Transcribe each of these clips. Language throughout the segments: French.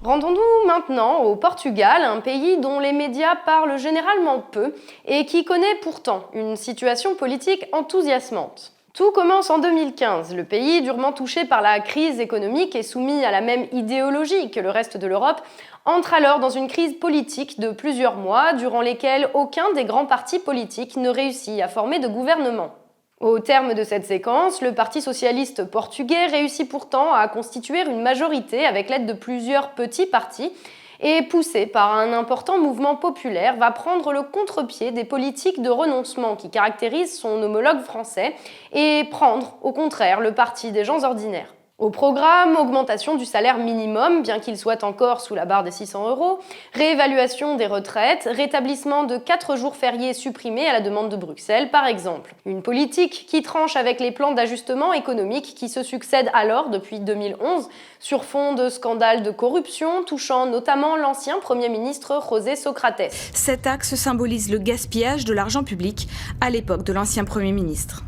Rendons-nous maintenant au Portugal, un pays dont les médias parlent généralement peu et qui connaît pourtant une situation politique enthousiasmante. Tout commence en 2015. Le pays, durement touché par la crise économique et soumis à la même idéologie que le reste de l'Europe, entre alors dans une crise politique de plusieurs mois, durant lesquels aucun des grands partis politiques ne réussit à former de gouvernement. Au terme de cette séquence, le Parti socialiste portugais réussit pourtant à constituer une majorité avec l'aide de plusieurs petits partis et, poussé par un important mouvement populaire, va prendre le contre-pied des politiques de renoncement qui caractérisent son homologue français et prendre, au contraire, le parti des gens ordinaires. Au programme, augmentation du salaire minimum, bien qu'il soit encore sous la barre des 600 €, réévaluation des retraites, rétablissement de 4 jours fériés supprimés à la demande de Bruxelles, par exemple. Une politique qui tranche avec les plans d'ajustement économique qui se succèdent alors depuis 2011, sur fond de scandales de corruption touchant notamment l'ancien Premier ministre José Sócrates. Cet axe symbolise le gaspillage de l'argent public à l'époque de l'ancien Premier ministre.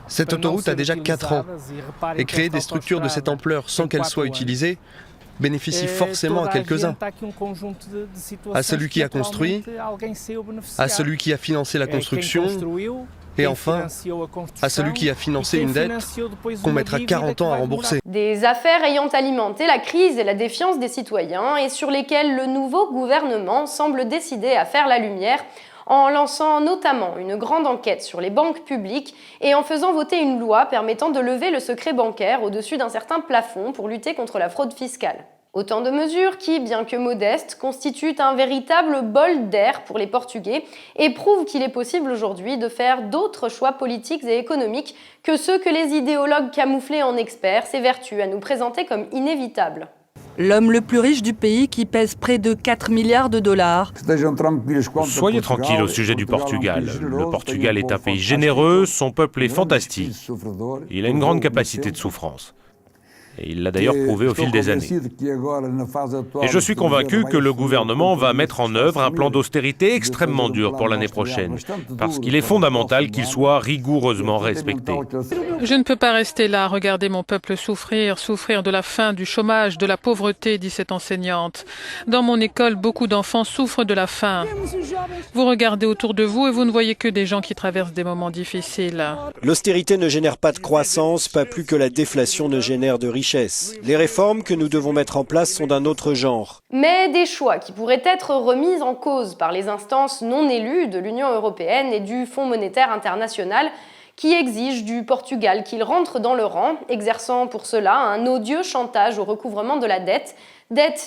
Cette autoroute a déjà 4 ans et créer des structures de cette ampleur sans qu'elles soient utilisées bénéficie forcément à quelques-uns. À celui qui a construit, à celui qui a financé la construction et enfin à celui qui a financé une dette qu'on mettra 40 ans à rembourser. Des affaires ayant alimenté la crise et la défiance des citoyens et sur lesquelles le nouveau gouvernement semble décidé à faire la lumière en lançant notamment une grande enquête sur les banques publiques et en faisant voter une loi permettant de lever le secret bancaire au-dessus d'un certain plafond pour lutter contre la fraude fiscale. Autant de mesures qui, bien que modestes, constituent un véritable bol d'air pour les Portugais et prouvent qu'il est possible aujourd'hui de faire d'autres choix politiques et économiques que ceux que les idéologues camouflés en experts s'évertuent à nous présenter comme inévitables. L'homme le plus riche du pays qui pèse près de 4 milliards de dollars. Soyez tranquille au sujet du Portugal. Le Portugal est un pays généreux, son peuple est fantastique. Il a une grande capacité de souffrance. Et il l'a d'ailleurs prouvé au fil des années. Et je suis convaincu que le gouvernement va mettre en œuvre un plan d'austérité extrêmement dur pour l'année prochaine, parce qu'il est fondamental qu'il soit rigoureusement respecté. Je ne peux pas rester là, regarder mon peuple souffrir de la faim, du chômage, de la pauvreté, dit cette enseignante. Dans mon école, beaucoup d'enfants souffrent de la faim. Vous regardez autour de vous et vous ne voyez que des gens qui traversent des moments difficiles. L'austérité ne génère pas de croissance, pas plus que la déflation ne génère de richesse. Les réformes que nous devons mettre en place sont d'un autre genre. Mais des choix qui pourraient être remis en cause par les instances non élues de l'Union européenne et du Fonds monétaire international qui exigent du Portugal qu'il rentre dans le rang, exerçant pour cela un odieux chantage au recouvrement de la dette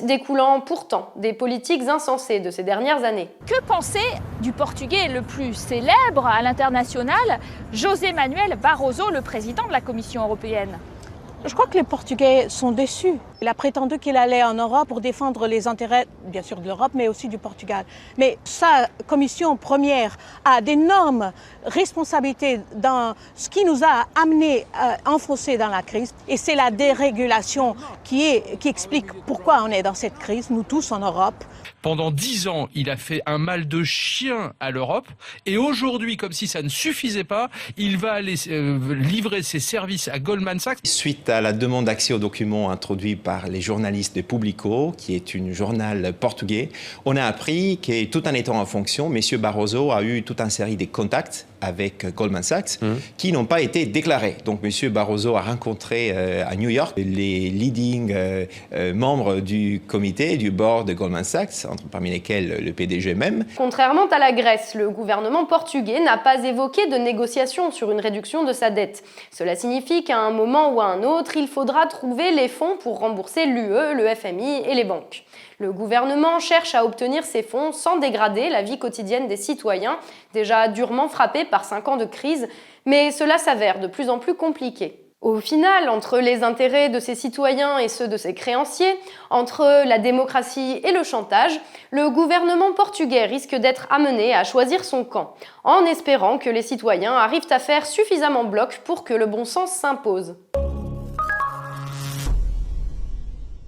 découlant pourtant des politiques insensées de ces dernières années. Que penser du Portugais le plus célèbre à l'international, José Manuel Barroso, le président de la Commission européenne ? Je crois que les Portugais sont déçus. Il a prétendu qu'il allait en Europe pour défendre les intérêts, bien sûr, de l'Europe, mais aussi du Portugal. Mais sa commission première a d'énormes responsabilités dans ce qui nous a amenés à enfoncer dans la crise. Et c'est la dérégulation qui explique pourquoi on est dans cette crise, nous tous en Europe. Pendant 10 ans, il a fait un mal de chien à l'Europe. Et aujourd'hui, comme si ça ne suffisait pas, il va aller livrer ses services à Goldman Sachs. Suite à la demande d'accès aux documents introduits par les journalistes de Publico, qui est un journal portugais, on a appris que tout en étant en fonction, M. Barroso a eu toute une série de contacts avec Goldman Sachs qui n'ont pas été déclarés. Donc M. Barroso a rencontré à New York les leading membres du comité, du board de Goldman Sachs, parmi lesquels le PDG même. Contrairement à la Grèce, le gouvernement portugais n'a pas évoqué de négociation sur une réduction de sa dette. Cela signifie qu'à un moment ou à un autre, il faudra trouver les fonds pour rembourser l'UE, le FMI et les banques. Le gouvernement cherche à obtenir ces fonds sans dégrader la vie quotidienne des citoyens, déjà durement frappés par 5 ans de crise, mais cela s'avère de plus en plus compliqué. Au final, entre les intérêts de ses citoyens et ceux de ses créanciers, entre la démocratie et le chantage, le gouvernement portugais risque d'être amené à choisir son camp, en espérant que les citoyens arrivent à faire suffisamment bloc pour que le bon sens s'impose.